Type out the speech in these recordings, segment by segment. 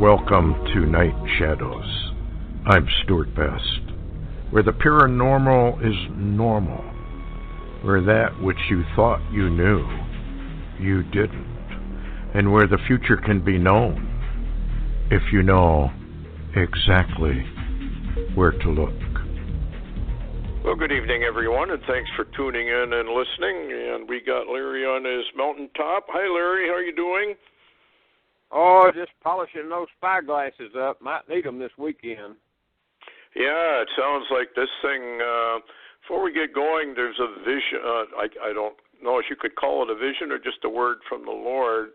Welcome to Night Shadows. I'm Stewart Best, where the paranormal is normal, where that which you thought you knew, you didn't, and where the future can be known if you know exactly where to look. Well, good evening, everyone, and thanks for tuning in and listening. And we got Larry on his mountaintop. Hi, Larry. How are you doing? Oh, just polishing those spyglasses up. Might need them this weekend. Yeah, it sounds like this thing, before we get going, there's a vision. I don't know if you could call it a vision or just a word from the Lord,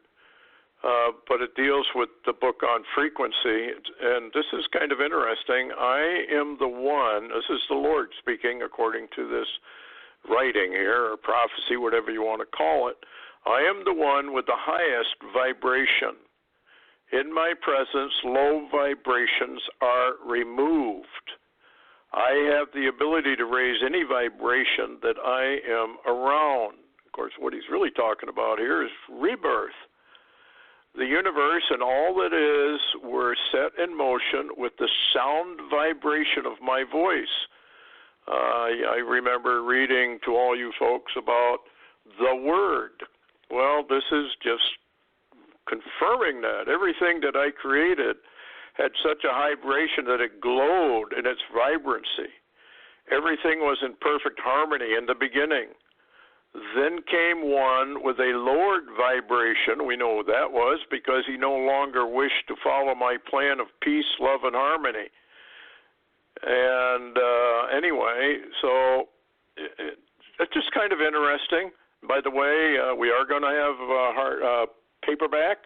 but it deals with the book on frequency, and this is kind of interesting. I am the one, this is the Lord speaking according to this writing here, or prophecy, whatever you want to call it. I am the one with the highest vibration. In my presence, low vibrations are removed. I have the ability to raise any vibration that I am around. Of course, what he's really talking about here is rebirth. The universe and all that is were set in motion with the sound vibration of my voice. I remember reading to all you folks about the Word. Well, this is just confirming that. Everything that I created had such a vibration that it glowed in its vibrancy. Everything was in perfect harmony in the beginning. Then came one with a lowered vibration. We know what that was because he no longer wished to follow my plan of peace, love, and harmony. And anyway, so it's just kind of interesting. By the way, we are going to have paperback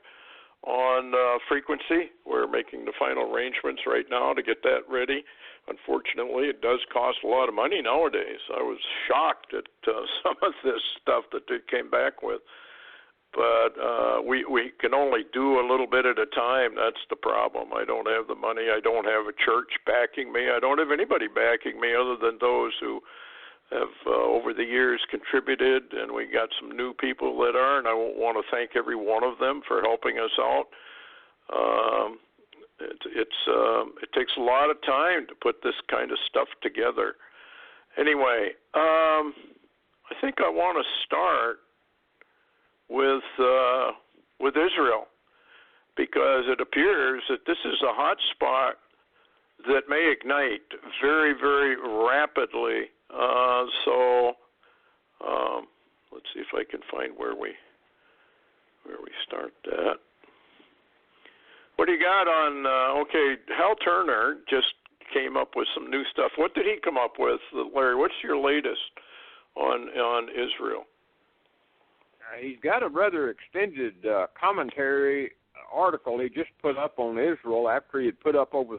on frequency. We're making the final arrangements right now to get that ready. Unfortunately, it does cost a lot of money nowadays. I was shocked at some of this stuff that they came back with. But we can only do a little bit at a time. That's the problem. I don't have the money. I don't have a church backing me. I don't have anybody backing me other than those who have over the years contributed, and we got some new people that are, and I want to thank every one of them for helping us out. It takes a lot of time to put this kind of stuff together. Anyway, I think I want to start with Israel, because it appears that this is a hot spot that may ignite very, very rapidly. So let's see if I can find where we start that. What do you got on? Okay, Hal Turner just came up with some new stuff. What did he come up with, Larry? What's your latest on Israel? He's got a rather extended commentary article he just put up on Israel after he had put up over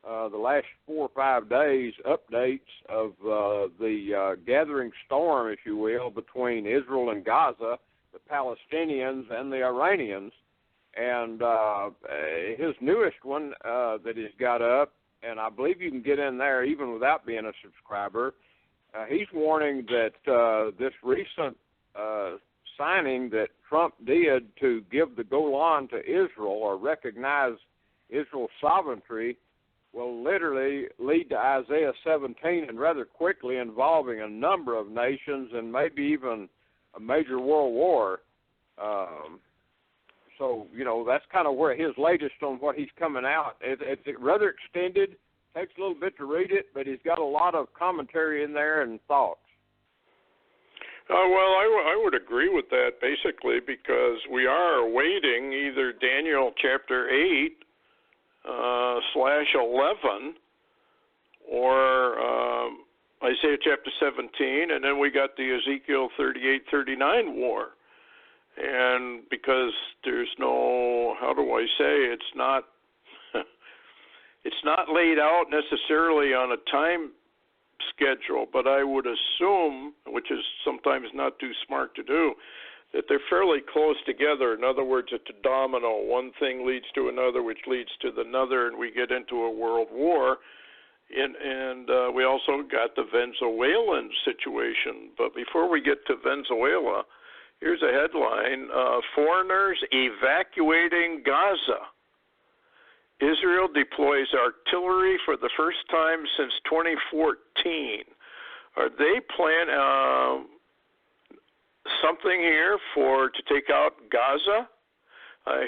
the last 4 or 5 days updates of the gathering storm, if you will, between Israel and Gaza, the Palestinians and the Iranians. And his newest one that he's got up, and I believe you can get in there even without being a subscriber, he's warning that this recent signing that Trump did to give the Golan to Israel or recognize Israel's sovereignty will literally lead to Isaiah 17 and rather quickly involving a number of nations and maybe even a major world war. So, you know, that's kind of where his latest on what he's coming out. It's rather extended, takes a little bit to read it, but he's got a lot of commentary in there and thoughts. Well, I would agree with that basically because we are awaiting either Daniel chapter 8 /11 or Isaiah chapter 17, and then we got the Ezekiel 38-39 war. And because there's no, how do I say, it's not laid out necessarily on a time schedule, but I would assume, which is sometimes not too smart to do, that they're fairly close together. In other words, it's a domino. One thing leads to another, which leads to another, and we get into a world war. And we also got the Venezuelan situation. But before we get to Venezuela, here's a headline, foreigners evacuating Gaza. Israel deploys artillery for the first time since 2014. Are they planning something here to take out Gaza?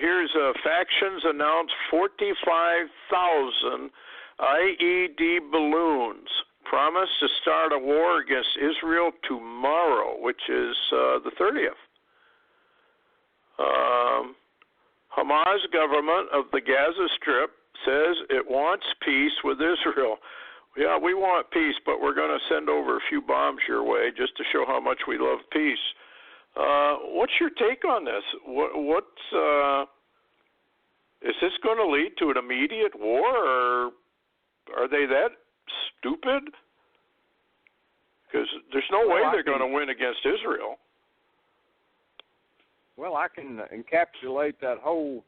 Here's factions announced 45,000 IED balloons promise to start a war against Israel tomorrow, which is the 30th. Hamas government of the Gaza Strip says it wants peace with Israel. Yeah, we want peace, but we're going to send over a few bombs your way just to show how much we love peace. What's your take on this? Is this going to lead to an immediate war, or are they that stupid? Because there's no way they're going to win against Israel. Well, I can encapsulate that whole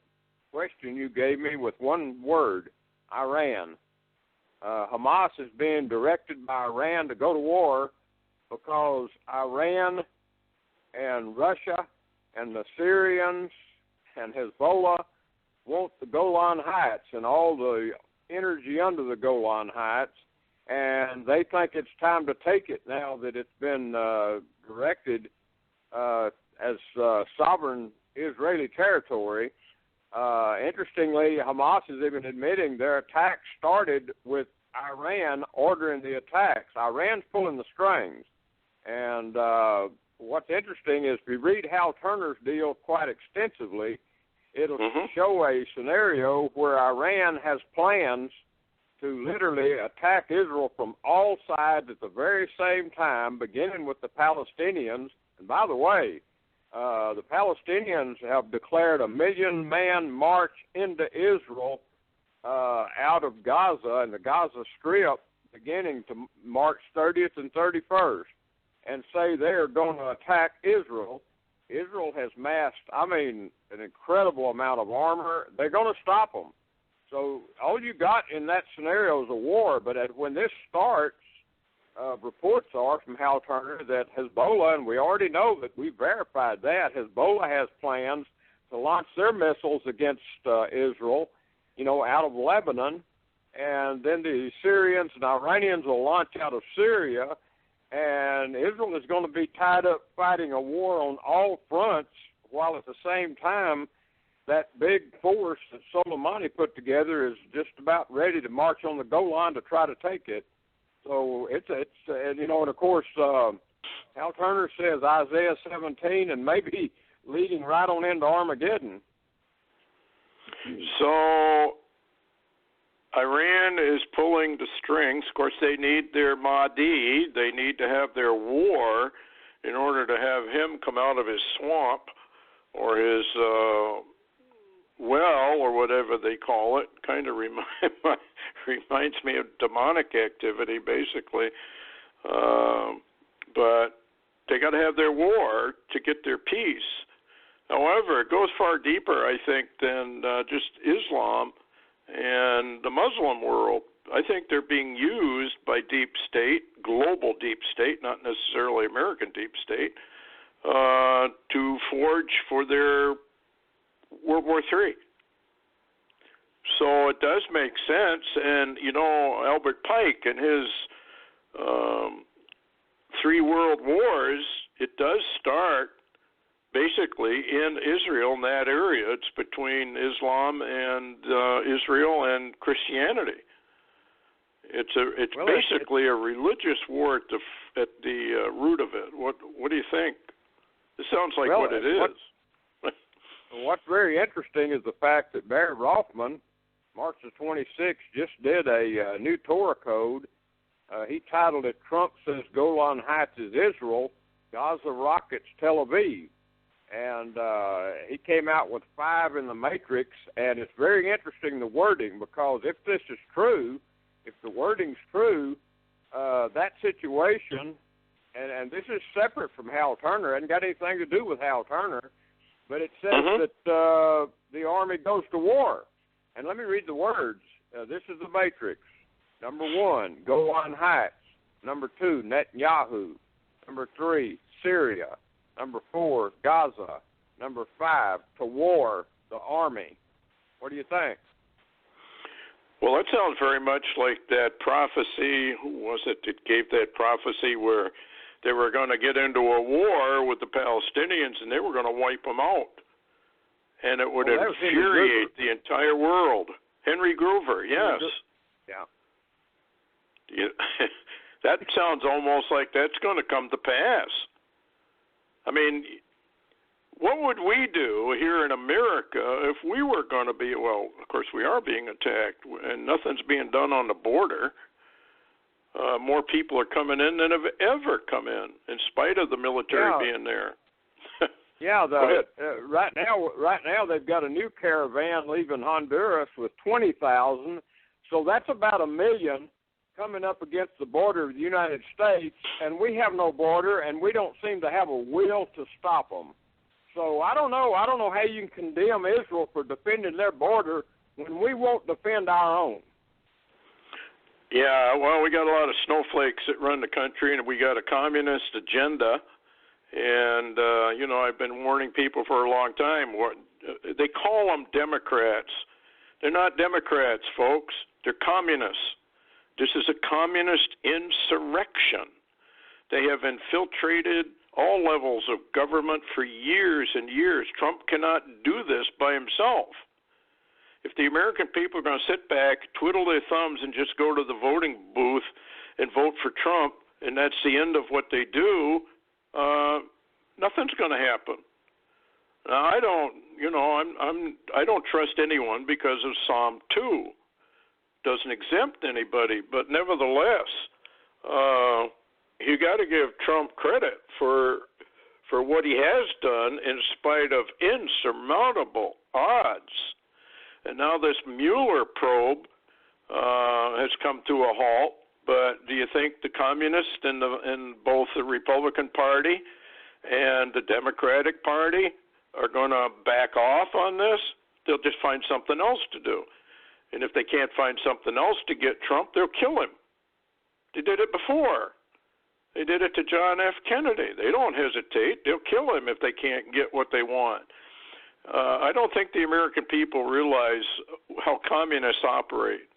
question you gave me with one word: Iran. Hamas is being directed by Iran to go to war because Iran and Russia and the Syrians and Hezbollah want the Golan Heights and all the energy under the Golan Heights, and they think it's time to take it now that it's been directed as sovereign Israeli territory. Interestingly, Hamas is even admitting their attack started with Iran ordering the attacks. Iran's pulling the strings. And what's interesting is if you read Hal Turner's deal quite extensively, it'll show a scenario where Iran has plans to literally attack Israel from all sides at the very same time, beginning with the Palestinians. And by the way, the Palestinians have declared a 1 million-man march into Israel out of Gaza and the Gaza Strip beginning to March 30th and 31st, and say they're going to attack Israel. Israel has massed, an incredible amount of armor. They're going to stop them. So all you got in that scenario is a war, but when this starts, reports are from Hal Turner that Hezbollah, and we already know that we verified that, Hezbollah has plans to launch their missiles against Israel, out of Lebanon, and then the Syrians and Iranians will launch out of Syria, and Israel is going to be tied up fighting a war on all fronts, while at the same time that big force that Soleimani put together is just about ready to march on the Golan to try to take it. So it's and of course, Hal Turner says Isaiah 17 and maybe leading right on into Armageddon. So Iran is pulling the strings. Of course, they need their Mahdi. They need to have their war in order to have him come out of his swamp or his well or whatever they call it. Kind of reminds me of demonic activity, basically. But they got to have their war to get their peace. However, it goes far deeper, I think, than just Islam and the Muslim world. I think they're being used by deep state, global deep state, not necessarily American deep state, to forge for their World War III. So it does make sense. And, Albert Pike and his 3 world wars, it does start basically in Israel, in that area. It's between Islam and Israel and Christianity. It's basically a religious war at the root of it. What do you think? This sounds like what it is. What's very interesting is the fact that Barry Rothman, March the 26th, just did a new Torah code. He titled it, "Trump Says Golan Heights is Israel, Gaza Rockets Tel Aviv." And he came out with 5 in the matrix, and it's very interesting, the wording, because if this is true, if the wording's true, that situation, and this is separate from Hal Turner, it hasn't got anything to do with Hal Turner, but it says that the Army goes to war. And let me read the words. This is the matrix. Number 1, Golan Heights. Number 2, Netanyahu. Number 3, Syria. Number 4, Gaza. Number 5, to war, the Army. What do you think? Well, that sounds very much like that prophecy. Who was it that gave that prophecy where they were going to get into a war with the Palestinians and they were going to wipe them out? And it would infuriate the entire world. Henry Groover, yes. Yeah. That sounds almost like that's going to come to pass. I mean, what would we do here in America if we were going to be, well, of course we are being attacked and nothing's being done on the border. More people are coming in than have ever come in spite of the military being there. Yeah, right now they've got a new caravan leaving Honduras with 20,000, so that's about 1 million coming up against the border of the United States, and we have no border, and we don't seem to have a will to stop them. So I don't know how you can condemn Israel for defending their border when we won't defend our own. Yeah, well, we got a lot of snowflakes that run the country, and we got a communist agenda. And, I've been warning people for a long time. They call them Democrats. They're not Democrats, folks. They're communists. This is a communist insurrection. They have infiltrated all levels of government for years and years. Trump cannot do this by himself. If the American people are going to sit back, twiddle their thumbs, and just go to the voting booth and vote for Trump, and that's the end of what they do, nothing's going to happen. Now, I don't trust anyone because of Psalm 2. Doesn't exempt anybody, but nevertheless, you got to give Trump credit for what he has done in spite of insurmountable odds. And now this Mueller probe has come to a halt. But do you think the communists in both the Republican Party and the Democratic Party are going to back off on this? They'll just find something else to do. And if they can't find something else to get Trump, they'll kill him. They did it before. They did it to John F. Kennedy. They don't hesitate. They'll kill him if they can't get what they want. I don't think the American people realize how communists operate.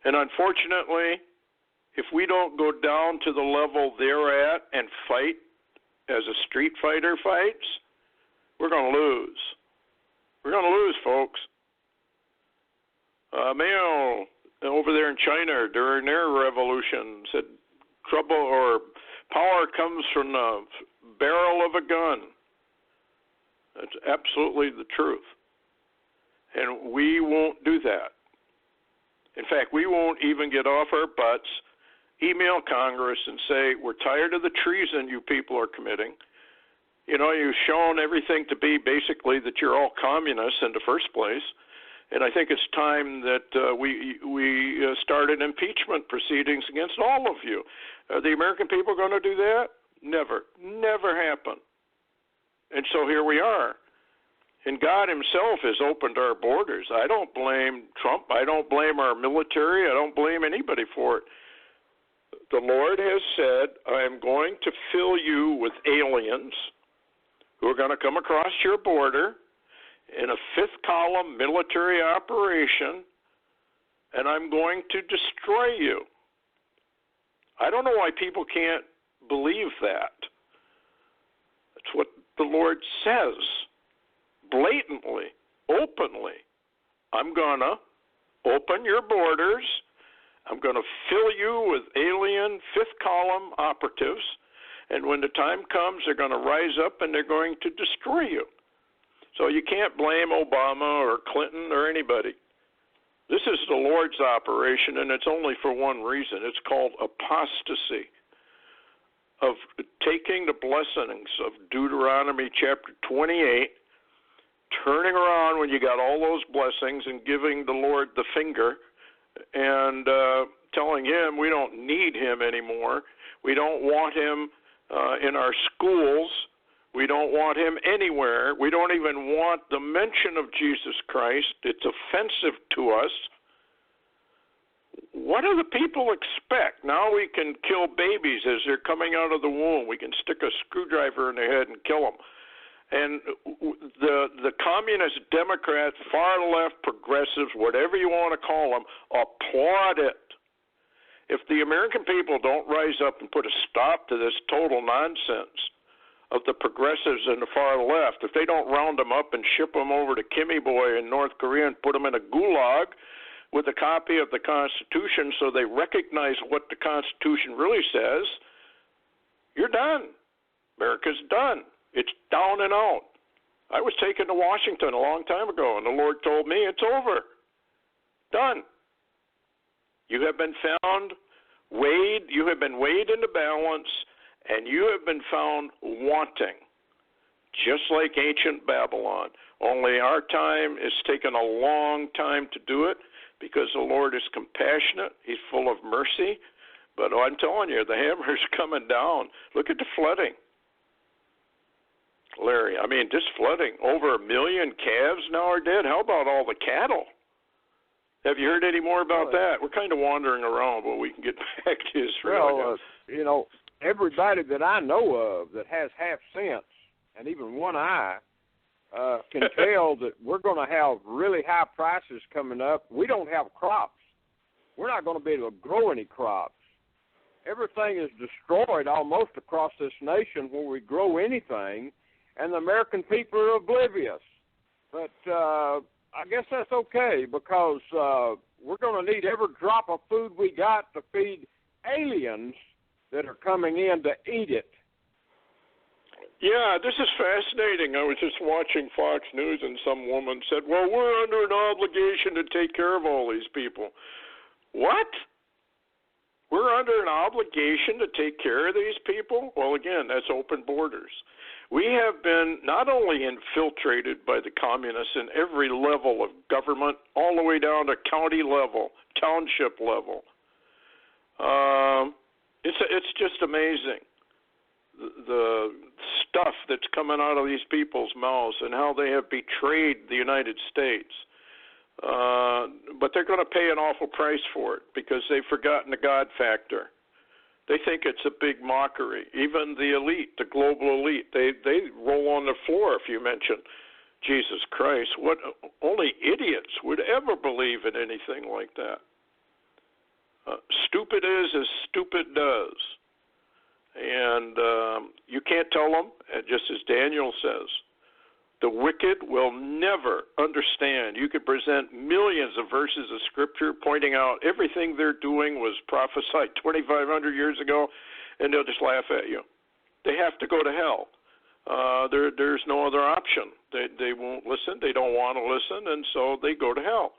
And unfortunately, if we don't go down to the level they're at and fight as a street fighter fights, we're going to lose. We're going to lose, folks. Mao over there in China during their revolution said trouble or power comes from the barrel of a gun. That's absolutely the truth. And we won't do that. In fact, we won't even get off our butts, email Congress and say, we're tired of the treason you people are committing. You've shown everything to be basically that you're all communists in the first place. And I think it's time that we started impeachment proceedings against all of you. Are the American people going to do that? Never. Never happen. And so here we are. And God himself has opened our borders. I don't blame Trump. I don't blame our military. I don't blame anybody for it. The Lord has said, I am going to fill you with aliens who are going to come across your border in a fifth column military operation, and I'm going to destroy you. I don't know why people can't believe that. That's what the Lord says, blatantly, openly. I'm going to open your borders. I'm going to fill you with alien fifth column operatives, and when the time comes, they're going to rise up and they're going to destroy you. So you can't blame Obama or Clinton or anybody. This is the Lord's operation, and it's only for one reason. It's called apostasy, of taking the blessings of Deuteronomy chapter 28, turning around when you got all those blessings and giving the Lord the finger and telling him we don't need him anymore. We don't want him in our schools. We don't want him anywhere. We don't even want the mention of Jesus Christ. It's offensive to us. What do the people expect? Now we can kill babies as they're coming out of the womb. We can stick a screwdriver in their head and kill them. And the communist, Democrats, far left, progressives, whatever you want to call them, applaud it. If the American people don't rise up and put a stop to this total nonsense of the progressives and the far left, if they don't round them up and ship them over to Kimmy Boy in North Korea and put them in a gulag with a copy of the Constitution so they recognize what the Constitution really says, you're done. America's done. It's down and out. I was taken to Washington a long time ago, and the Lord told me it's over. Done. You have been found weighed. You have been weighed in the balance, and you have been found wanting, just like ancient Babylon. Only our time is taken a long time to do it because the Lord is compassionate. He's full of mercy. But I'm telling you, the hammer is coming down. Look at the flooding. Larry, I mean, this flooding, over 1 million calves now are dead. How about all the cattle? Have you heard any more about that? We're kind of wandering around, but we can get back to Israel. Well, everybody that I know of that has half sense and even one eye can tell that we're going to have really high prices coming up. We don't have crops. We're not going to be able to grow any crops. Everything is destroyed almost across this nation where we grow anything, and the American people are oblivious. But I guess that's okay because we're going to need every drop of food we got to feed aliens that are coming in to eat it. Yeah, this is fascinating. I was just watching Fox News, and some woman said, well, we're under an obligation to take care of all these people. What? We're under an obligation to take care of these people? Well, again, that's open borders. We have been not only infiltrated by the communists in every level of government, all the way down to county level, township level. It's just amazing, the stuff that's coming out of these people's mouths and how they have betrayed the United States. But they're going to pay an awful price for it because they've forgotten the God factor. They think it's a big mockery. Even the elite, the global elite, they roll on the floor if you mention Jesus Christ. What only idiots would ever believe in anything like that. Stupid is as stupid does. And you can't tell them, just as Daniel says, the wicked will never understand. You could present millions of verses of Scripture pointing out everything they're doing was prophesied 2,500 years ago, and they'll just laugh at you. They have to go to hell. There's no other option. They won't listen. They don't want to listen, and so they go to hell.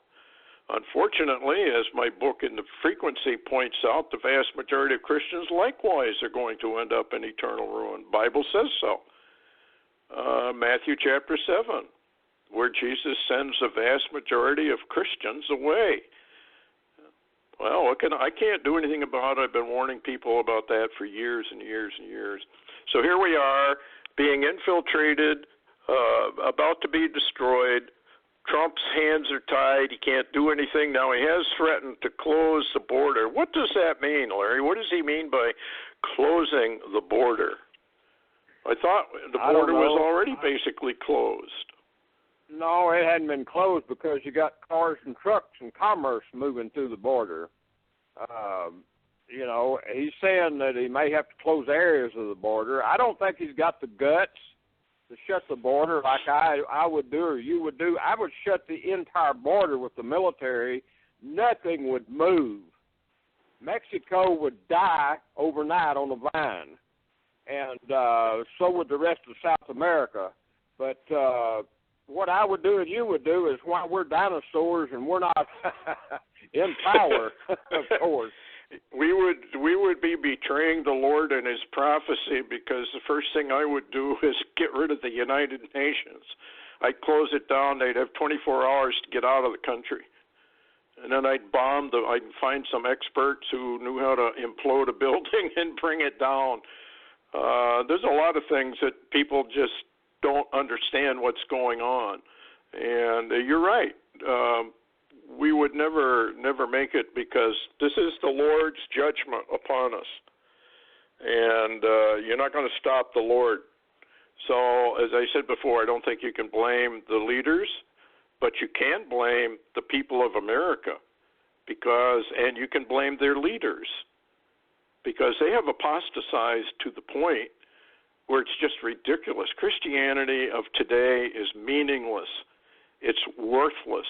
Unfortunately, as my book in the Frequency points out, the vast majority of Christians likewise are going to end up in eternal ruin. The Bible says so. Matthew chapter 7, where Jesus sends the vast majority of Christians away. Well, I can't do anything about it. I've been warning people about that for years and years and years. So here we are, being infiltrated, about to be destroyed. Trump's hands are tied. He can't do anything. Now he has threatened to close the border. What does that mean, Larry? What does he mean by closing the border? I thought the border was already basically closed. No, it hadn't been closed because you got cars and trucks and commerce moving through the border. He's saying that he may have to close areas of the border. I don't think he's got the guts to shut the border like I would do or you would do. I would shut the entire border with the military. Nothing would move. Mexico would die overnight on the vine. And so would the rest of South America. But what I would do and you would do is why we're dinosaurs and we're not in power, of course. We would be betraying the Lord and His prophecy because the first thing I would do is get rid of the United Nations. I'd close it down. They'd have 24 hours to get out of the country. And then I'd I'd find some experts who knew how to implode a building and bring it down. There's a lot of things that people just don't understand what's going on. And you're right. We would never make it because this is the Lord's judgment upon us. And you're not going to stop the Lord. So, as I said before, I don't think you can blame the leaders, but you can blame the people of America and you can blame their leaders because they have apostatized to the point where it's just ridiculous. Christianity of today is meaningless. It's worthless.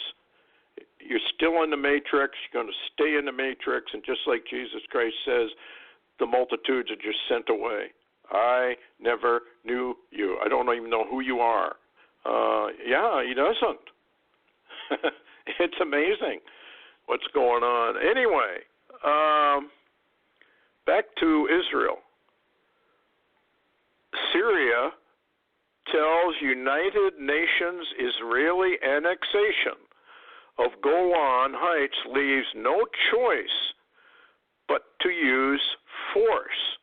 You're still in the matrix. You're going to stay in the matrix. And just like Jesus Christ says, the multitudes are just sent away. I never knew you. I don't even know who you are. Yeah, he doesn't. It's amazing what's going on. Anyway, back to Israel. Syria tells United Nations Israeli annexation of Golan Heights leaves no choice but to use force.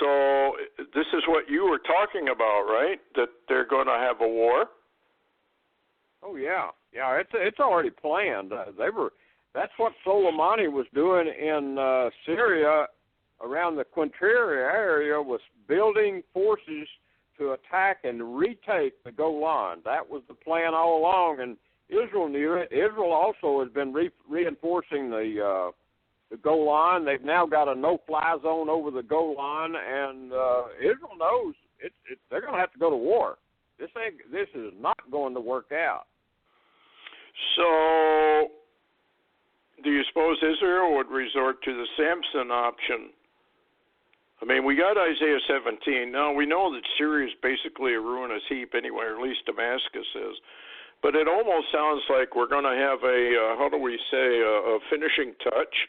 So this is what you were talking about, right? That they're going to have a war? Oh yeah, it's already planned. That's what Soleimani was doing in Syria, around the Quintiria area, was building forces to attack and retake the Golan. That was the plan all along, and Israel knew it. Israel also has been reinforcing the Golan. They've now got a no-fly zone over the Golan, and Israel knows they're going to have to go to war. This is not going to work out. So, do you suppose Israel would resort to the Samson option? I mean, we got Isaiah 17. Now, we know that Syria is basically a ruinous heap anyway, or at least Damascus is. But it almost sounds like we're going to have a finishing touch,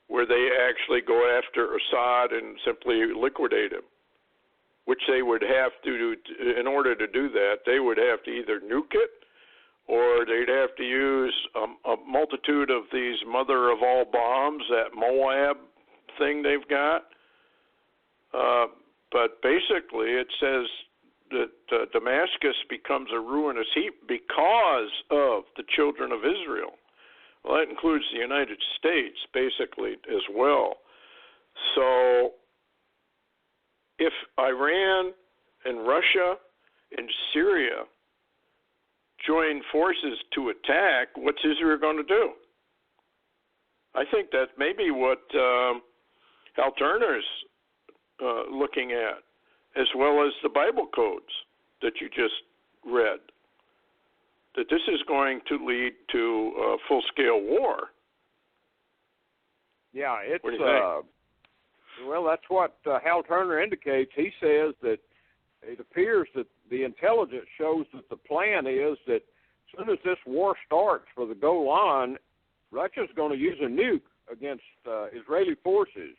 where they actually go after Assad and simply liquidate him, which they would have to do. In order to do that, they would have to either nuke it, or they'd have to use a multitude of these mother of all bombs, that Moab thing they've got. But basically it says that Damascus becomes a ruinous heap because of the children of Israel. Well, that includes the United States, basically, as well. So if Iran and Russia and Syria join forces to attack, what's Israel going to do? I think that may be what Hal Turner's looking at, as well as the Bible codes that you just read, that this is going to lead to full-scale war. Yeah, it's what do you think? Well, that's what Hal Turner indicates. He says that it appears that the intelligence shows that the plan is that as soon as this war starts for the Golan, Russia's going to use a nuke against Israeli forces.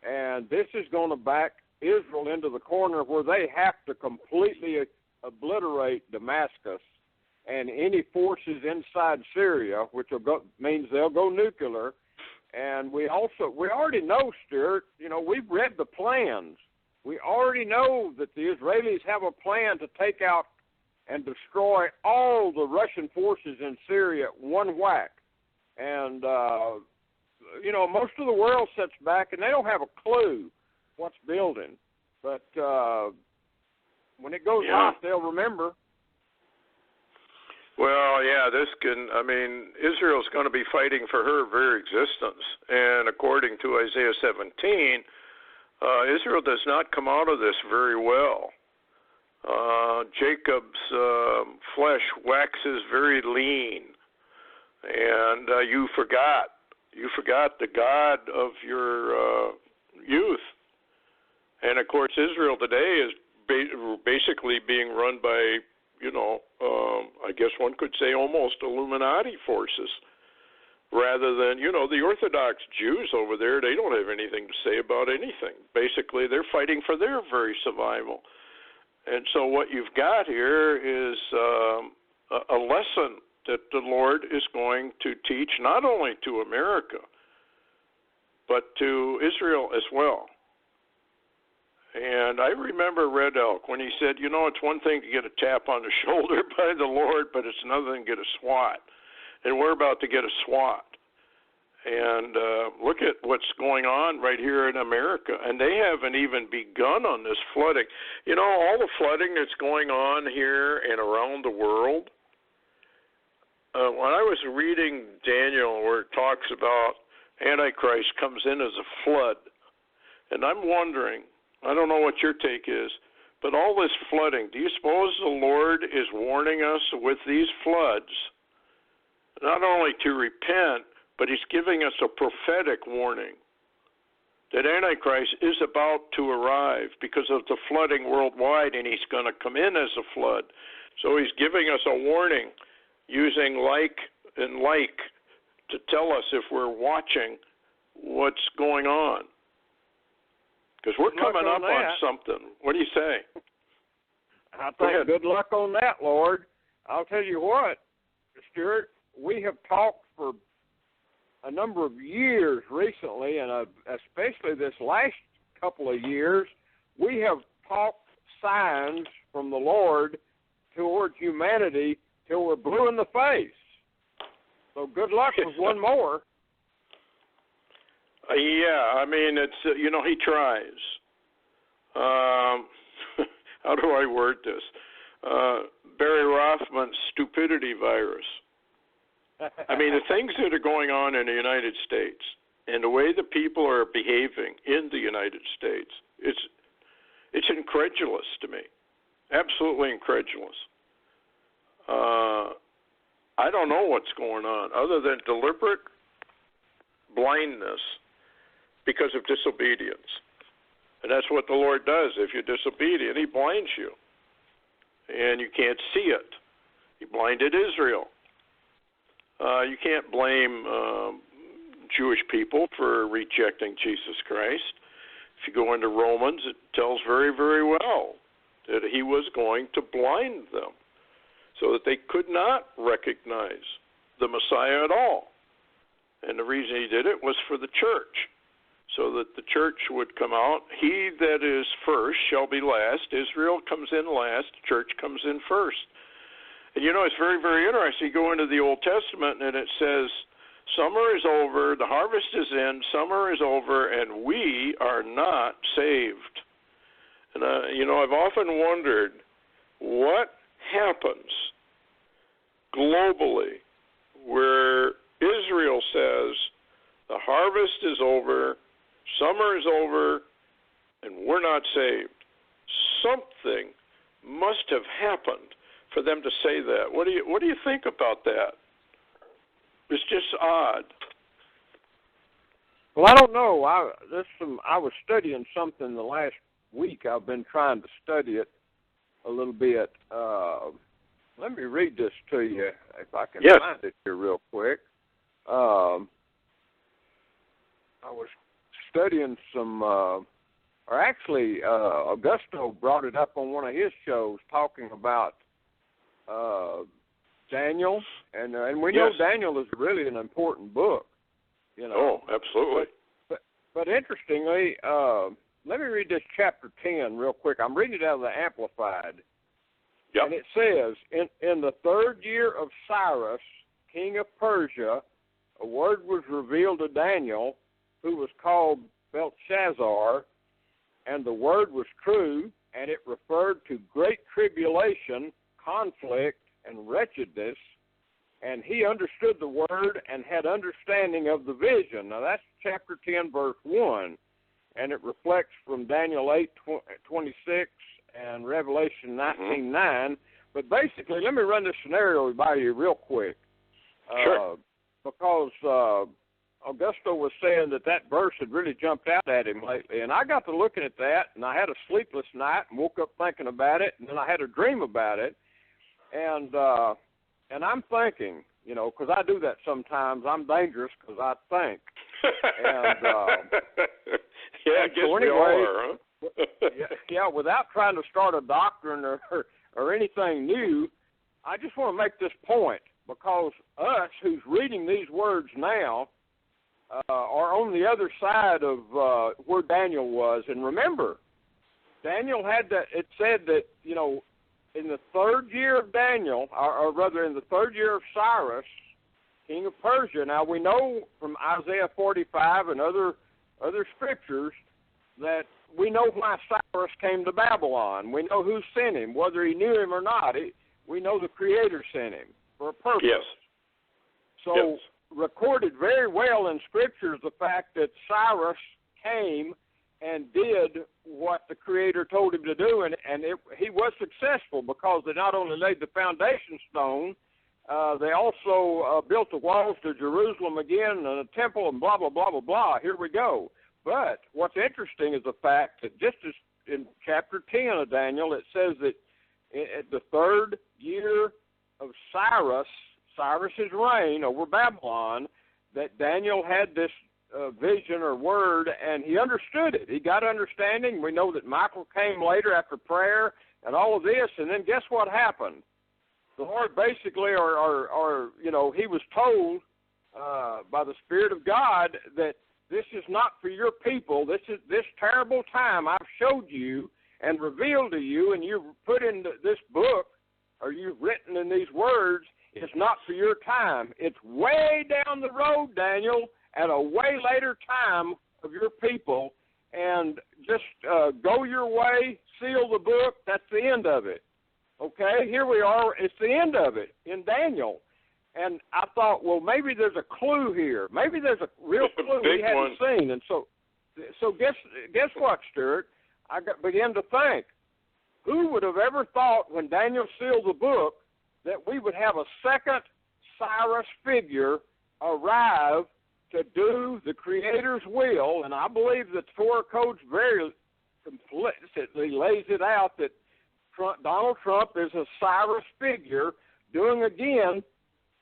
And this is going to back Israel into the corner where they have to completely obliterate Damascus and any forces inside Syria, which means they'll go nuclear. And we already know, Stewart, we've read the plans. We already know that the Israelis have a plan to take out and destroy all the Russian forces in Syria at one whack. And, most of the world sits back and they don't have a clue what's building. But when it goes off, they'll remember. Well, yeah, Israel's going to be fighting for her very existence. And according to Isaiah 17, Israel does not come out of this very well. Jacob's flesh waxes very lean. And you forgot the God of your youth. And, of course, Israel today is basically being run by, I guess one could say almost Illuminati forces, rather than, the Orthodox Jews over there, they don't have anything to say about anything. Basically, they're fighting for their very survival. And so what you've got here is a lesson that the Lord is going to teach not only to America, but to Israel as well. And I remember Red Elk when he said, it's one thing to get a tap on the shoulder by the Lord, but it's another thing to get a swat. And we're about to get a swat. And look at what's going on right here in America. And they haven't even begun on this flooding. You know, all the flooding that's going on here and around the world. When I was reading Daniel, where it talks about Antichrist comes in as a flood, and I'm wondering, I don't know what your take is, but all this flooding, do you suppose the Lord is warning us with these floods, not only to repent, but he's giving us a prophetic warning that Antichrist is about to arrive because of the flooding worldwide, and he's going to come in as a flood. So he's giving us a warning using like and like to tell us if we're watching what's going on. Because we're coming up on something. What do you say? I think good luck on that, Lord. I'll tell you what, Stewart, we have talked for a number of years recently, and especially this last couple of years, we have talked signs from the Lord towards humanity till we're blue in the face. So good luck with one more. Yeah, I mean, it's, you know, he tries. How do I word this? Barry Rothman's stupidity virus. I mean, the things that are going on in the United States and the way the people are behaving in the United States, it's incredulous to me. Absolutely incredulous. I don't know what's going on other than deliberate blindness because of disobedience. And that's what the Lord does. If you're disobedient, he blinds you. And you can't see it. He blinded Israel. You can't blame Jewish people for rejecting Jesus Christ. If you go into Romans, it tells very, very well that he was going to blind them so that they could not recognize the Messiah at all. And the reason he did it was for the church, so that the church would come out. He that is first shall be last. Israel comes in last. Church comes in first. And you know, it's very, very interesting. You go into the Old Testament and it says, summer is over, the harvest is in, summer is over, and we are not saved. And, you know, I've often wondered what happens globally where Israel says the harvest is over, summer is over, and we're not saved. Something must have happened for them to say that. What do you think about that? It's just odd. Well, I don't know. I was studying something the last week. I've been trying to study it a little bit. Let me read this to you if I can find it here real quick. I was studying some, Augusto brought it up on one of his shows talking about Daniel, and we know Daniel is really an important book. You know. Oh, absolutely. But interestingly, let me read this chapter 10 real quick. I'm reading it out of the Amplified. Yep. And it says, in the third year of Cyrus, king of Persia, a word was revealed to Daniel, who was called Belshazzar, and the word was true, and it referred to great tribulation, conflict, and wretchedness, and he understood the word and had understanding of the vision. Now, that's chapter 10, verse 1, and it reflects from Daniel 8:26 and Revelation 19:9. But basically, let me run this scenario by you real quick. Sure. Because Augusto was saying that verse had really jumped out at him lately, and I got to looking at that, and I had a sleepless night and woke up thinking about it, and then I had a dream about it, and I'm thinking, you know, because I do that sometimes. I'm dangerous because I think. And yeah, I guess we all are, huh? Without trying to start a doctrine or anything new, I just want to make this point, because us who's reading these words now are on the other side of where Daniel was. And remember, Daniel had that, it said that, you know, in the third year of Daniel, or rather in the third year of Cyrus, king of Persia. Now, we know from Isaiah 45 and other scriptures that we know why Cyrus came to Babylon. We know who sent him, whether he knew him or not. We know the Creator sent him for a purpose. Yes. So recorded very well in Scriptures the fact that Cyrus came and did what the Creator told him to do, and he was successful because they not only laid the foundation stone, they also built the walls to Jerusalem again and a temple and blah, blah, blah, blah, blah. Here we go. But what's interesting is the fact that just as in chapter 10 of Daniel, it says that at the third year of Cyrus's reign over Babylon, that Daniel had this vision or word, and he understood it. He got understanding. We know that Michael came later after prayer and all of this, and then guess what happened? The Lord basically, he was told by the Spirit of God that this is not for your people. This terrible time I've showed you and revealed to you, and you've put in this book, or you've written in these words, is not for your time. It's way down the road, Daniel, at a way later time of your people, and just go your way, seal the book. That's the end of it. Okay, here we are. It's the end of it in Daniel. And I thought, well, maybe there's a clue here. Maybe there's a real clue we hadn't seen. And so guess what, Stewart? I began to think, who would have ever thought when Daniel sealed the book that we would have a second Cyrus figure arrive to do the Creator's will? And I believe that Torah codes very implicitly lays it out that Donald Trump is a Cyrus figure doing again,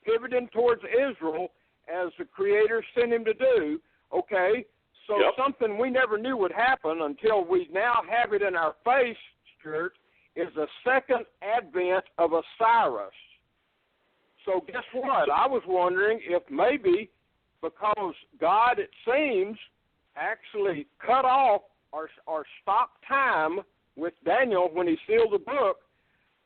pivoting towards Israel as the Creator sent him to do. Okay, so something we never knew would happen until we now have it in our face, Stewart, is the second advent of a Cyrus. So guess what? I was wondering if maybe because God, it seems, actually cut off or stopped time with Daniel when he sealed the book,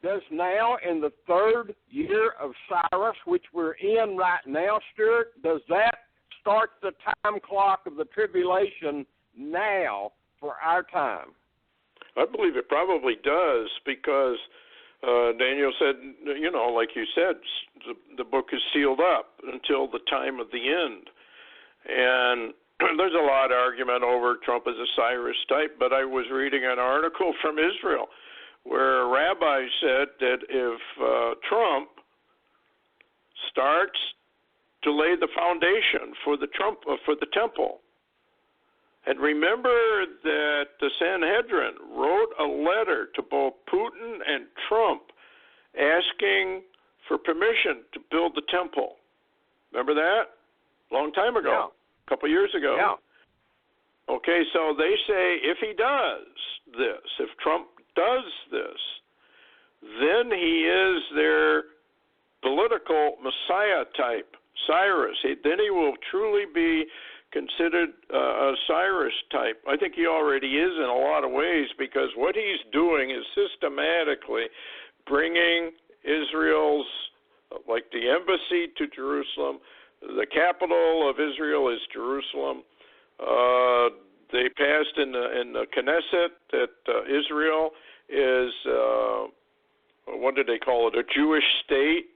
does now in the third year of Cyrus, which we're in right now, Stewart, does that start the time clock of the tribulation now for our time? I believe it probably does because Daniel said, like you said, the book is sealed up until the time of the end. And there's a lot of argument over Trump as a Cyrus type, but I was reading an article from Israel where a rabbi said that if Trump starts to lay the foundation for the temple, and remember that the Sanhedrin wrote a letter to both Putin and Trump asking for permission to build the temple. Remember that? Long time ago. Yeah. A couple years ago. Yeah. Okay, so they say if he does this, if Trump does this, then he is their political messiah type, Cyrus. Then he will truly be considered a Cyrus type. I think he already is in a lot of ways because what he's doing is systematically bringing Israel's, like the embassy to Jerusalem. The capital of Israel is Jerusalem. They passed in the Knesset that Israel is, what did they call it, a Jewish state.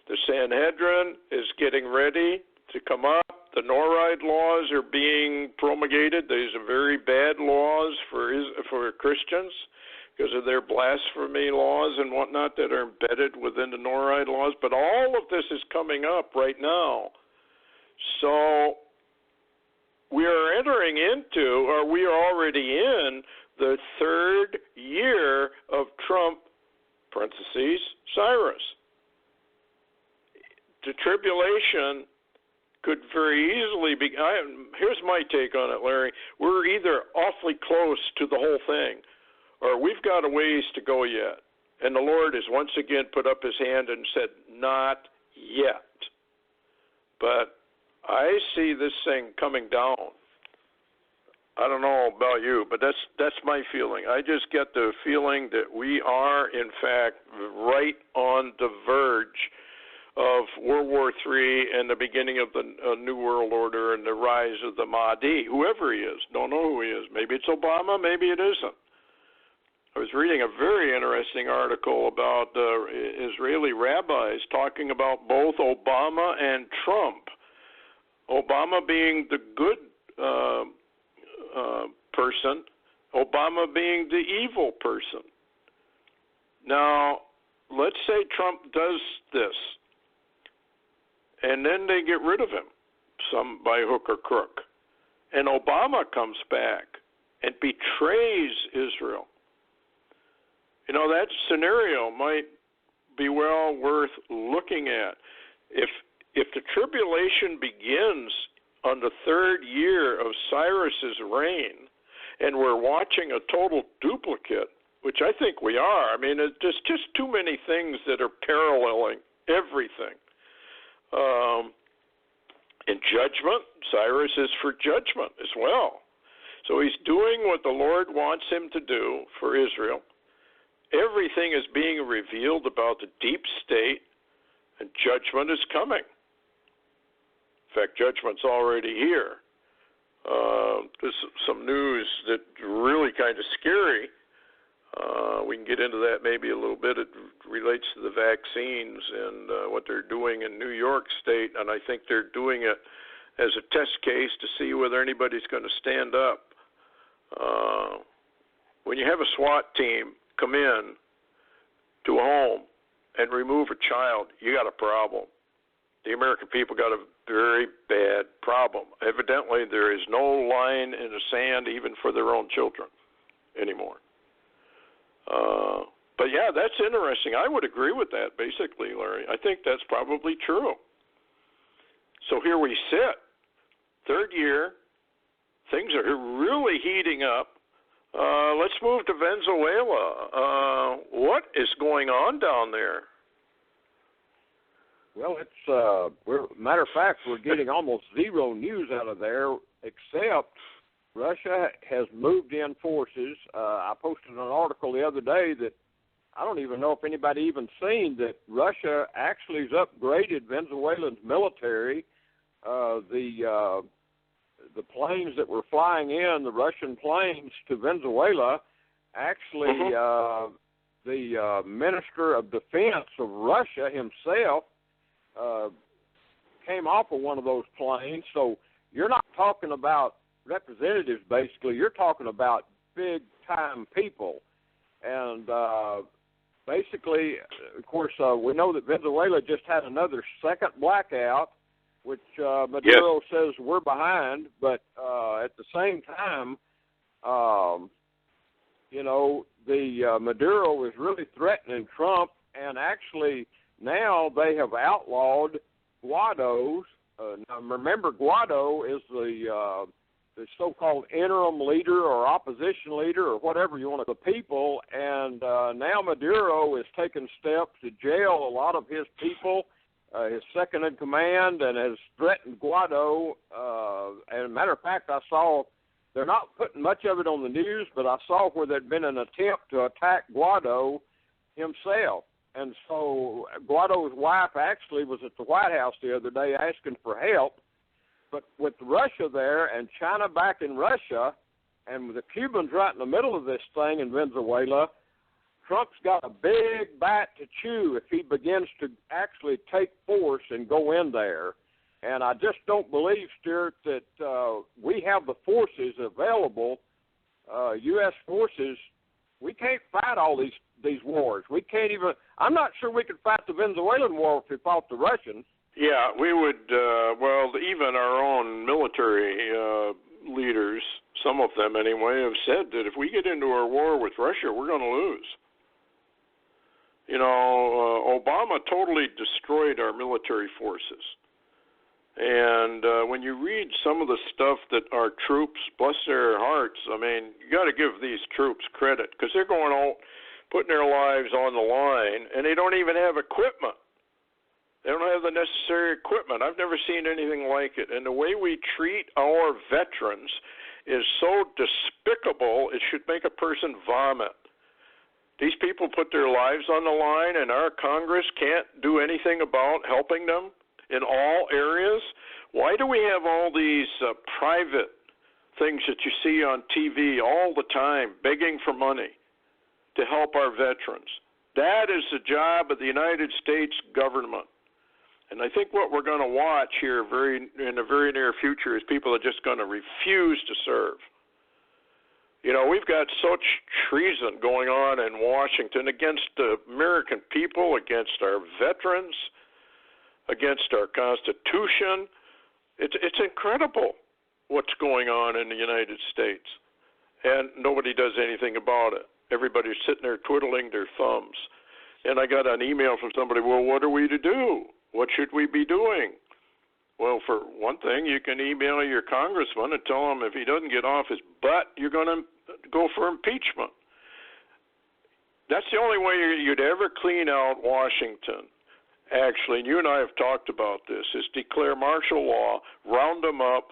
The Sanhedrin is getting ready to come up. The Noride laws are being promulgated. These are very bad laws for Christians because of their blasphemy laws and whatnot that are embedded within the Noride laws. But all of this is coming up right now. So we are entering into, or we are already in, the third year of Trump, parentheses, Cyrus. The tribulation could very easily be, here's my take on it, Larry. We're either awfully close to the whole thing, or we've got a ways to go yet. And the Lord has once again put up his hand and said, not yet. But I see this thing coming down. I don't know about you, but that's my feeling. I just get the feeling that we are, in fact, right on the verge of World War III and the beginning of the New World Order and the rise of the Mahdi, whoever he is. Don't know who he is. Maybe it's Obama, maybe it isn't. I was reading a very interesting article about Israeli rabbis talking about both Obama and Trump. Obama being the good person, Obama being the evil person. Now, let's say Trump does this, and then they get rid of him, some by hook or crook, and Obama comes back and betrays Israel. You know, that scenario might be well worth looking at. If the tribulation begins on the third year of Cyrus's reign, and we're watching a total duplicate, which I think we are. I mean, there's just too many things that are paralleling everything. In judgment, Cyrus is for judgment as well. So he's doing what the Lord wants him to do for Israel. Everything is being revealed about the deep state, and judgment is coming. In fact, judgment's already here. There's some news that really kind of scary. We can get into that maybe a little bit. It relates to the vaccines and what they're doing in New York State, and I think they're doing it as a test case to see whether anybody's going to stand up. When you have a SWAT team come in to a home and remove a child, you got a problem. The American people got a very bad problem. Evidently, there is no line in the sand even for their own children anymore. But yeah, that's interesting. I would agree with that, basically, Larry. I think that's probably true. So here we sit, third year, things are really heating up. Let's move to Venezuela. What is going on down there? Well, matter of fact, we're getting almost zero news out of there, except Russia has moved in forces. I posted an article the other day that I don't even know if anybody even seen that Russia actually has upgraded Venezuela's military. The planes that were flying in, the Russian planes to Venezuela, actually the Minister of Defense of Russia himself came off of one of those planes. So you're not talking about representatives, basically. You're talking about big-time people. And basically, of course, we know that Venezuela just had another second blackout, which Maduro says we're behind. But at the same time, the Maduro is really threatening Trump, and actually now they have outlawed Guaidos. Now remember, Guaido is the so-called interim leader or opposition leader or whatever you want to the people, and now Maduro is taking steps to jail a lot of his people, his second in command, and has threatened Guaido. And a matter of fact, I saw, they're not putting much of it on the news, but I saw where there'd been an attempt to attack Guaido himself. And so Guaido's wife actually was at the White House the other day asking for help. But with Russia there and China back in Russia and with the Cubans right in the middle of this thing in Venezuela, Trump's got a big bite to chew if he begins to actually take force and go in there. And I just don't believe, Stewart, that we have the forces available, U.S. forces. We can't fight all these wars. We can't even – I'm not sure we could fight the Venezuelan war if we fought the Russians. Yeah, we would, even our own military leaders, some of them anyway, have said that if we get into a war with Russia, we're going to lose. You know, Obama totally destroyed our military forces. And when you read some of the stuff that our troops, bless their hearts, I mean, you got to give these troops credit because they're going out, putting their lives on the line, and they don't even have equipment. They don't have the necessary equipment. I've never seen anything like it. And the way we treat our veterans is so despicable, it should make a person vomit. These people put their lives on the line, and our Congress can't do anything about helping them in all areas. Why do we have all these private things that you see on TV all the time, begging for money to help our veterans? That is the job of the United States government. And I think what we're going to watch here in the very near future is people are just going to refuse to serve. You know, we've got such treason going on in Washington against the American people, against our veterans, against our Constitution. It's incredible what's going on in the United States, and nobody does anything about it. Everybody's sitting there twiddling their thumbs. And I got an email from somebody, well, what are we to do? What should we be doing? Well, for one thing, you can email your congressman and tell him if he doesn't get off his butt, you're going to go for impeachment. That's the only way you'd ever clean out Washington. Actually, and you and I have talked about this, is declare martial law, round them up,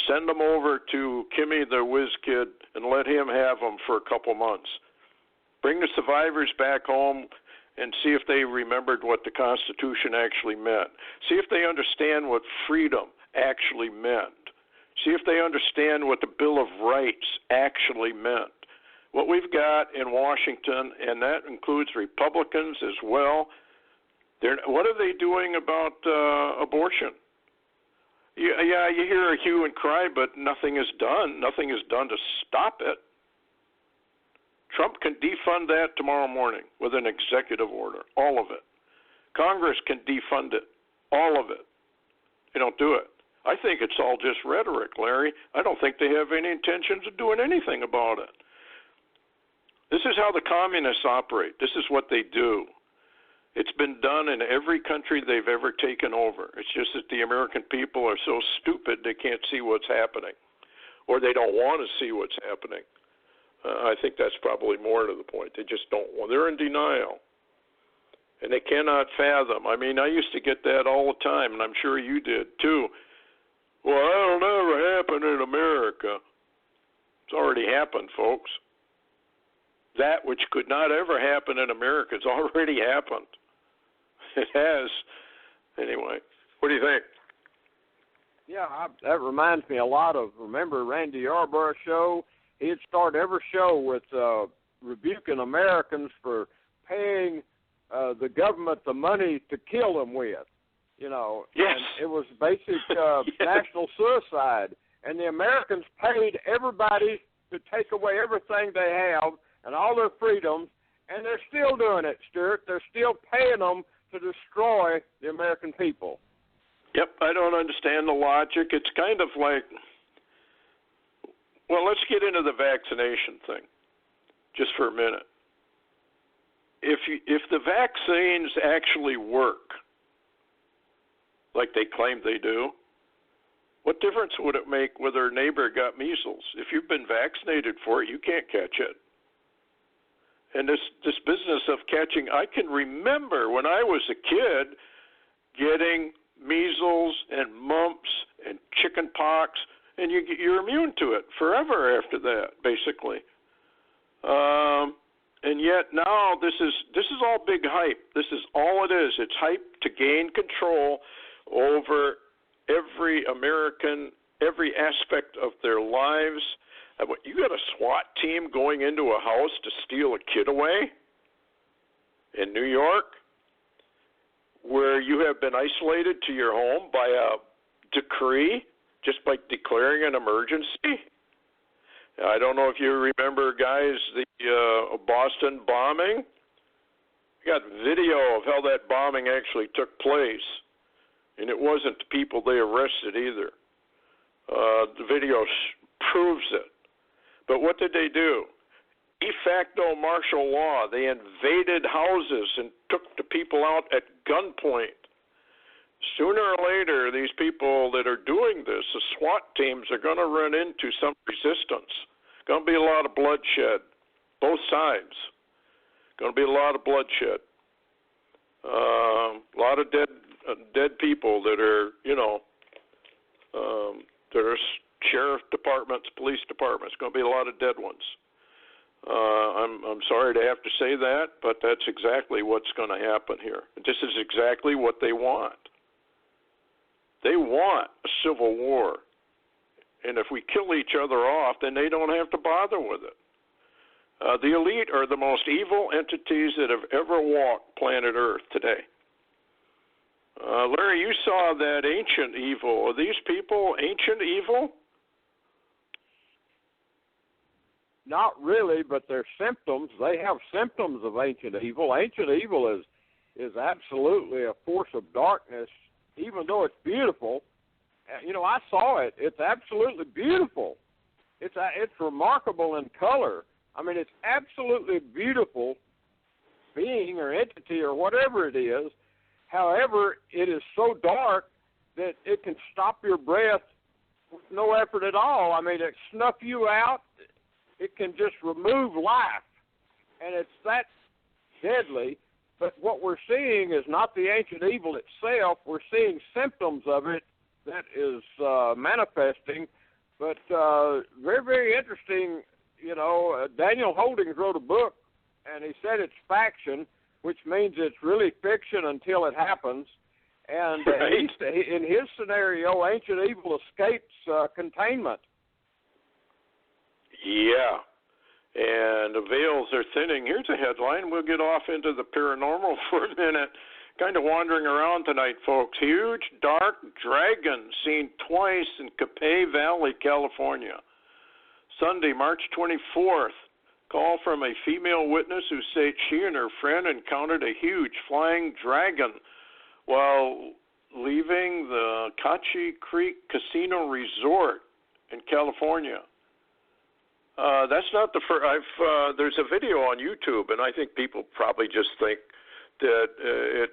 send them over to Kimmy the Whiz Kid, and let him have them for a couple months. Bring the survivors back home and see if they remembered what the Constitution actually meant. See if they understand what freedom actually meant. See if they understand what the Bill of Rights actually meant. What we've got in Washington, and that includes Republicans as well, what are they doing about abortion? You hear a hue and cry, but nothing is done. Nothing is done to stop it. Trump can defund that tomorrow morning with an executive order, all of it. Congress can defund it, all of it. They don't do it. I think it's all just rhetoric, Larry. I don't think they have any intentions of doing anything about it. This is how the communists operate. This is what they do. It's been done in every country they've ever taken over. It's just that the American people are so stupid they can't see what's happening, or they don't want to see what's happening. I think that's probably more to the point. They just don't want. They're in denial, and they cannot fathom. I mean, I used to get that all the time, and I'm sure you did too. Well, that'll never happen in America. It's already happened, folks. That which could not ever happen in America has already happened. It has. Anyway, what do you think? Yeah, that reminds me a lot of, remember Randy Yarborough's show? He'd start every show with rebuking Americans for paying the government the money to kill them with, you know. Yes. And it was basic national suicide. And the Americans paid everybody to take away everything they have and all their freedoms, and they're still doing it, Stewart. They're still paying them to destroy the American people. Yep, I don't understand the logic. It's kind of like, well, let's get into the vaccination thing just for a minute. If the vaccines actually work like they claim they do, what difference would it make whether a neighbor got measles? If you've been vaccinated for it, you can't catch it. And this business of catching, I can remember when I was a kid getting measles and mumps and chicken pox, and you're immune to it forever after that, basically. And yet now this is all big hype. This is all it is. It's hype to gain control over every American, every aspect of their lives. You got a SWAT team going into a house to steal a kid away in New York, where you have been isolated to your home by a decree, just by declaring an emergency. I don't know if you remember, guys, the Boston bombing. You got video of how that bombing actually took place, and it wasn't the people they arrested either. The video proves it. But what did they do? De facto martial law. They invaded houses and took the people out at gunpoint. Sooner or later, these people that are doing this, the SWAT teams, are going to run into some resistance. Going to be a lot of bloodshed, both sides. Going to be a lot of bloodshed. A lot of dead people that are, that are sheriff departments, police departments. Going to be a lot of dead ones. I'm sorry to have to say that, but that's exactly what's going to happen here. This is exactly what they want. They want a civil war. And if we kill each other off, then they don't have to bother with it. The elite are the most evil entities that have ever walked planet Earth today. Larry, you saw that ancient evil. Are these people ancient evil? Not really, but they're symptoms. They have symptoms of ancient evil. Ancient evil is absolutely a force of darkness, even though it's beautiful. You know, I saw it. It's absolutely beautiful. It's remarkable in color. I mean, it's absolutely beautiful being or entity or whatever it is. However, it is so dark that it can stop your breath with no effort at all. I mean, it snuff you out. It can just remove life, and it's that deadly. But what we're seeing is not the ancient evil itself. We're seeing symptoms of it that is manifesting. But very, very interesting. You know, Daniel Holdings wrote a book, and he said it's faction, which means it's really fiction until it happens. And right. In his scenario, ancient evil escapes containment. Yeah, and the veils are thinning. Here's a headline. We'll get off into the paranormal for a minute. Kind of wandering around tonight, folks. Huge dark dragon seen twice in Capay Valley, California. Sunday, March 24th. Call from a female witness who said she and her friend encountered a huge flying dragon while leaving the Cache Creek Casino Resort in California. That's not the first. There's a video on YouTube, and I think people probably just think that it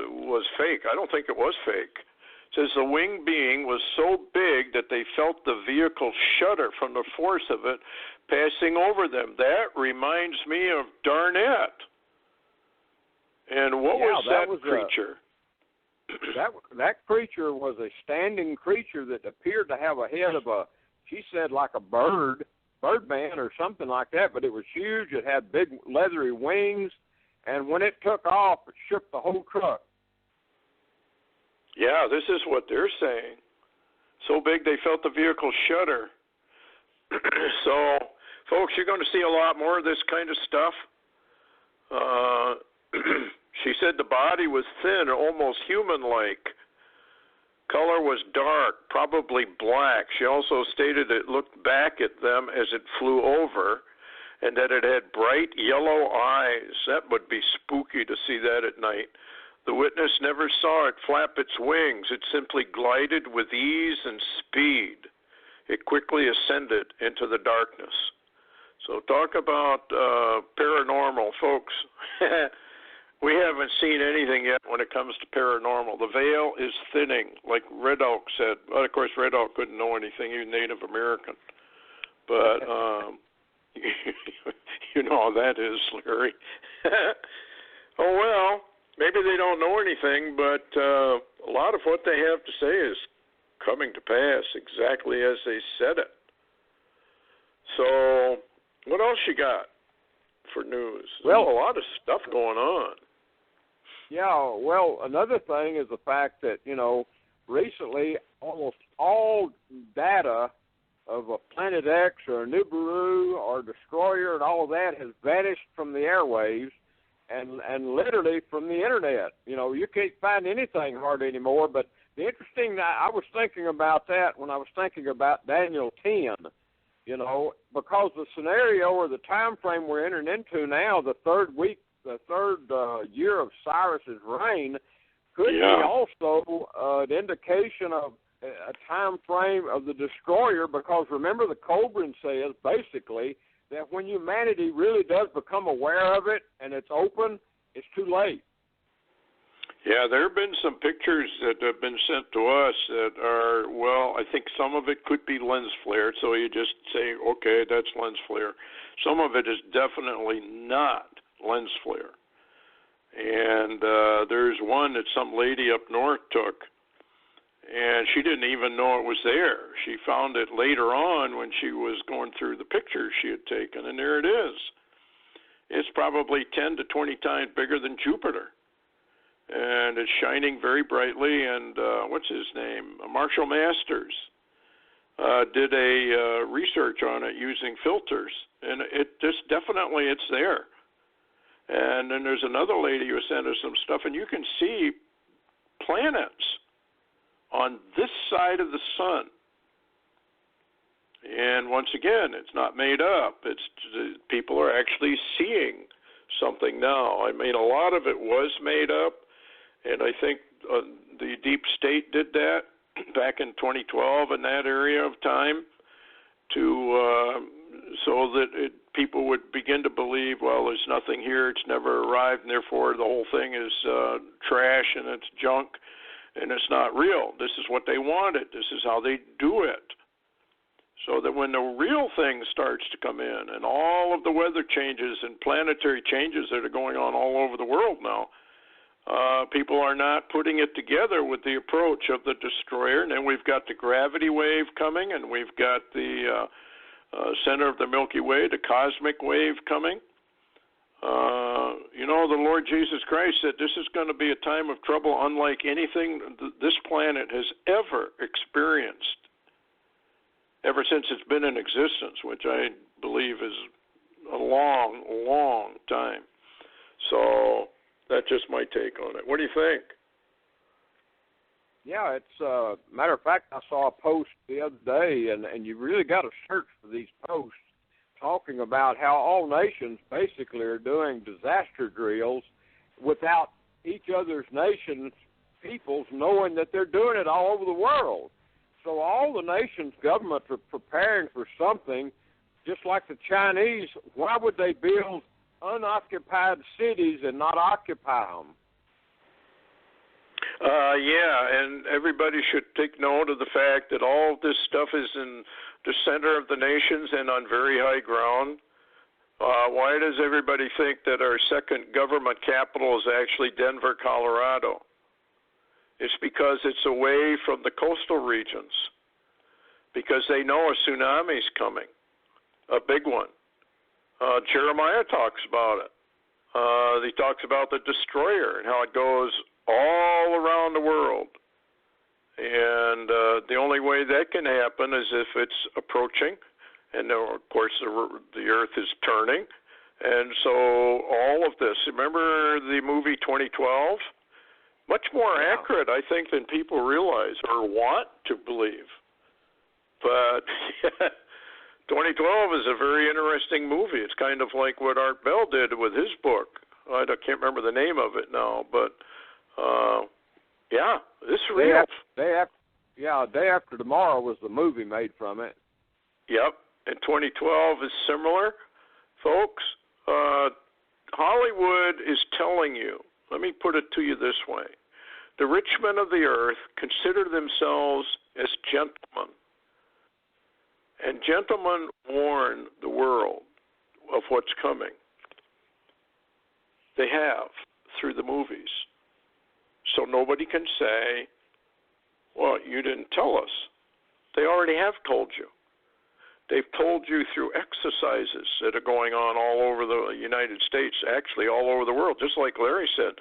was fake. I don't think it was fake. It says the winged being was so big that they felt the vehicle shudder from the force of it passing over them. That reminds me of Darnett. And what was that creature? That creature was a standing creature that appeared to have a head of she said like a birdman or something like that, but it was huge. It had big leathery wings, and when it took off, it shook the whole truck. Yeah, this is what they're saying. So big they felt the vehicle shudder. So, folks, you're going to see a lot more of this kind of stuff. She said the body was thin, almost human-like. Color was dark, probably black. She also stated it looked back at them as it flew over and that it had bright yellow eyes. That would be spooky to see that at night. The witness never saw it flap its wings. It simply glided with ease and speed. It quickly ascended into the darkness. So talk about paranormal, folks. We haven't seen anything yet when it comes to paranormal. The veil is thinning, like Red Oak said. Well, of course, Red Oak couldn't know anything. He was Native American. But you know how that is, Larry. Oh, well, maybe they don't know anything, but a lot of what they have to say is coming to pass exactly as they said it. So what else you got for news? Well, there's a lot of stuff going on. Yeah, well, another thing is the fact that, you know, recently almost all data of a Planet X or a Nibiru or Destroyer and all of that has vanished from the airwaves and literally from the Internet. You know, you can't find anything hardly anymore, but the interesting, I was thinking about that when I was thinking about Daniel 10, you know, because the scenario or the time frame we're entering into now, the third year of Cyrus's reign, could be also an indication of a time frame of the destroyer, because remember the Cobran says basically that when humanity really does become aware of it and it's open, it's too late. Yeah, there have been some pictures that have been sent to us that are, well, I think some of it could be lens flare, so you just say, okay, that's lens flare. Some of it is definitely not lens flare. And there's one that some lady up north took, And she didn't even know it was there. She found it later on when she was going through the pictures she had taken, and there it is. It's probably 10 to 20 times bigger than Jupiter. And it's shining very brightly, and what's his name? Marshall Masters did a research on it using filters, and it just definitely it's there. And then there's another lady who sent us some stuff, and you can see planets on this side of the sun. And once again, it's not made up. It's people are actually seeing something now. I mean, a lot of it was made up, and I think the deep state did that back in 2012 in that area of time to so that people would begin to believe, well, there's nothing here, it's never arrived, and therefore the whole thing is trash and it's junk and it's not real. This is what they wanted. This is how they do it. So that when the real thing starts to come in and all of the weather changes and planetary changes that are going on all over the world now, people are not putting it together with the approach of the destroyer. And then we've got the gravity wave coming, and we've got the center of the Milky Way, the cosmic wave coming. The Lord Jesus Christ said this is going to be a time of trouble unlike anything this planet has ever experienced ever since it's been in existence, which I believe is a long, long time. So that's just my take on it. What do you think? Yeah, it's matter of fact, I saw a post the other day, and you really got to search for these posts talking about how all nations basically are doing disaster drills without each other's nations' peoples knowing that they're doing it all over the world. So all the nations' governments are preparing for something, just like the Chinese. Why would they build unoccupied cities and not occupy them? And everybody should take note of the fact that all of this stuff is in the center of the nations and on very high ground. Why does everybody think that our second government capital is actually Denver, Colorado? It's because it's away from the coastal regions, because they know a tsunami's coming, a big one. Jeremiah talks about it. He talks about the destroyer and how it goes all around the world. And the only way that can happen is if it's approaching, and of course the earth is turning. And so all of this, remember the movie 2012? Much more accurate, I think, than people realize or want to believe. But 2012 is a very interesting movie. It's kind of like what Art Bell did with his book. I can't remember the name of it now, but it's real. Day After Tomorrow was the movie made from it. Yep, and 2012 is similar. Folks, Hollywood is telling you, let me put it to you this way. The rich men of the earth consider themselves as gentlemen. And gentlemen warn the world of what's coming. They have, through the movies. So nobody can say, well, you didn't tell us. They already have told you. They've told you through exercises that are going on all over the United States, actually all over the world. Just like Larry said,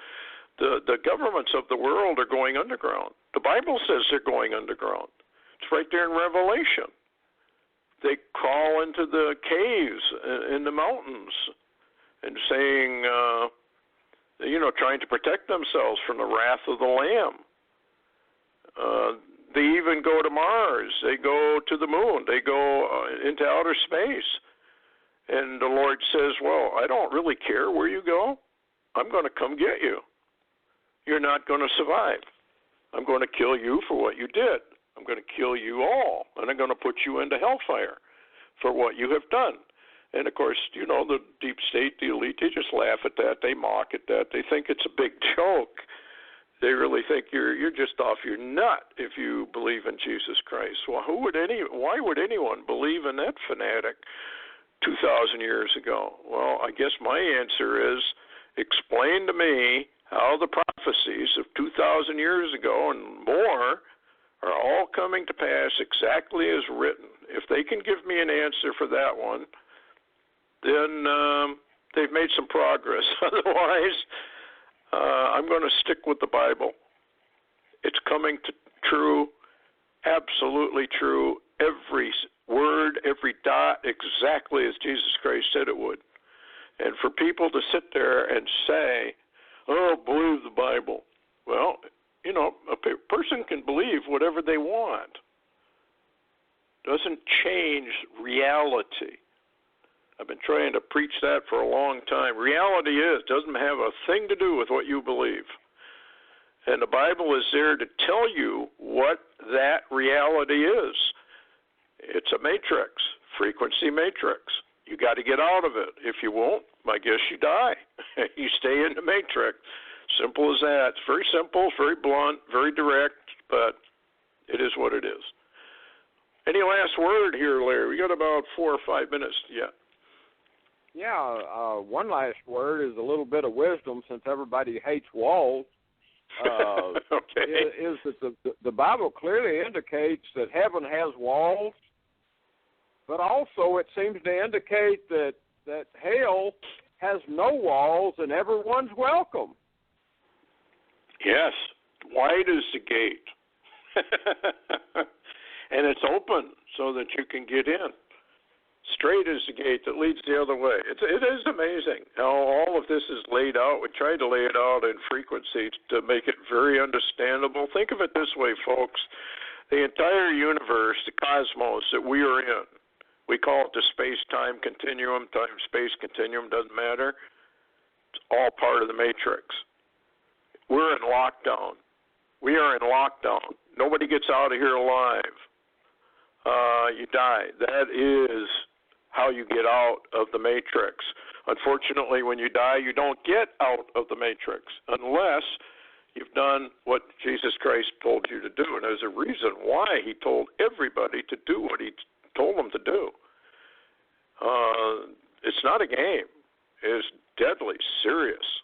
the governments of the world are going underground. The Bible says they're going underground. It's right there in Revelation. They crawl into the caves in the mountains and saying, trying to protect themselves from the wrath of the Lamb. They even go to Mars. They go to the moon. They go into outer space. And the Lord says, well, I don't really care where you go. I'm going to come get you. You're not going to survive. I'm going to kill you for what you did. I'm going to kill you all, and I'm going to put you into hellfire for what you have done. And, of course, the deep state, the elite, they just laugh at that. They mock at that. They think it's a big joke. They really think you're just off your nut if you believe in Jesus Christ. Well, why would anyone believe in that fanatic 2,000 years ago? Well, I guess my answer is, explain to me how the prophecies of 2,000 years ago and more are all coming to pass exactly as written. If they can give me an answer for that one, then they've made some progress. Otherwise, I'm going to stick with the Bible. It's coming to true, absolutely true, every word, every dot, exactly as Jesus Christ said it would. And for people to sit there and say, oh, believe the Bible. Well, you know, a person can believe whatever they want. Doesn't change reality. I've been trying to preach that for a long time. Reality doesn't have a thing to do with what you believe. And the Bible is there to tell you what that reality is. It's a matrix, frequency matrix. You got to get out of it. If you won't, I guess you die. You stay in the matrix. Simple as that. It's very simple, very blunt, very direct, but it is what it is. Any last word here, Larry? We got about 4 or 5 minutes yet. Yeah, one last word is a little bit of wisdom, since everybody hates walls. Okay. Is that the Bible clearly indicates that heaven has walls, but also it seems to indicate that hell has no walls and everyone's welcome. Yes, wide is the gate. And it's open so that you can get in. Straight is the gate that leads the other way. It is amazing how all of this is laid out. We tried to lay it out in frequency to make it very understandable. Think of it this way, folks. The entire universe, the cosmos that we are in, we call it the space-time continuum, time-space continuum, doesn't matter. It's all part of the matrix. We're in lockdown. We are in lockdown. Nobody gets out of here alive. You die. That is how you get out of the matrix. Unfortunately, when you die, you don't get out of the matrix unless you've done what Jesus Christ told you to do. And there's a reason why he told everybody to do what he told them to do. It's not a game. It's deadly serious.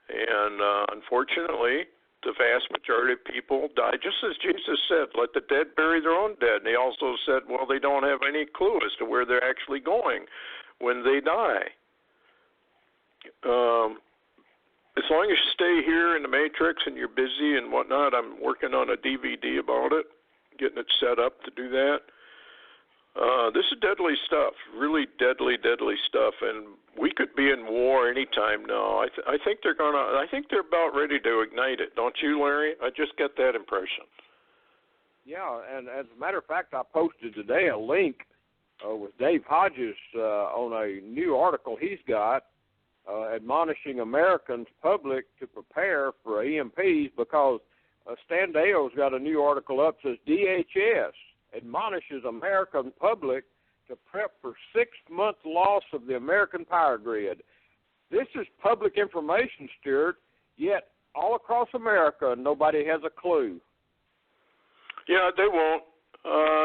And unfortunately, the vast majority of people die, just as Jesus said, let the dead bury their own dead. And he also said, well, they don't have any clue as to where they're actually going when they die. As long as you stay here in the matrix and you're busy and whatnot, I'm working on a DVD about it, getting it set up to do that. This is deadly stuff, really deadly stuff, and we could be in war anytime now. I think they're about ready to ignite it, don't you, Larry? I just get that impression. Yeah, and as a matter of fact, I posted today a link with Dave Hodges on a new article he's got admonishing Americans public to prepare for EMPs, because Stan Dale's got a new article up that says DHS admonishes American public to prep for 6-month loss of the American power grid. This is public information, Stewart, yet all across America, nobody has a clue. Yeah, they won't.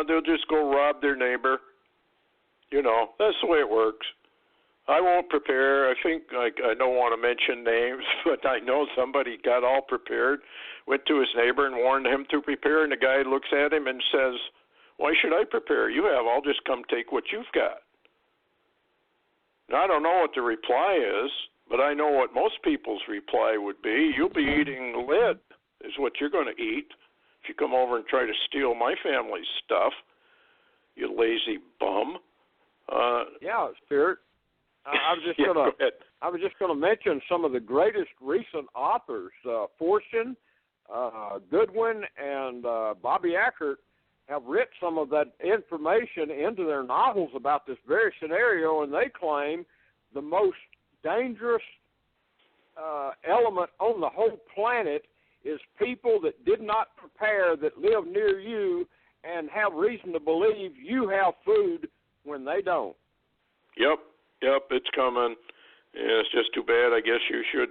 They'll just go rob their neighbor. You know, that's the way it works. I won't prepare. I think I don't want to mention names, but I know somebody got all prepared, went to his neighbor and warned him to prepare, and the guy looks at him and says, why should I prepare? You have. I'll just come take what you've got. Now, I don't know what the reply is, but I know what most people's reply would be. You'll be eating lead is what you're going to eat if you come over and try to steal my family's stuff, you lazy bum. Yeah, Stewart. I was just going to mention some of the greatest recent authors, Fortune, Goodwin, and Bobby Ackert, have written some of that information into their novels about this very scenario, and they claim the most dangerous element on the whole planet is people that did not prepare, that live near you and have reason to believe you have food when they don't. Yep, it's coming. Yeah, it's just too bad. I guess you should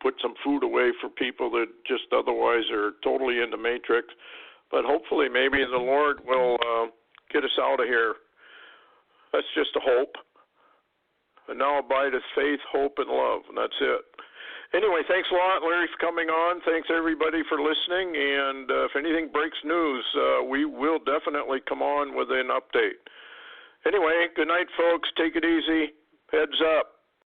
put some food away for people that just otherwise are totally in the matrix. But hopefully maybe the Lord will get us out of here. That's just a hope. And now abideth faith, hope, and love, and that's it. Anyway, thanks a lot, Larry, for coming on. Thanks, everybody, for listening. And if anything breaks news, we will definitely come on with an update. Anyway, good night, folks. Take it easy. Heads up.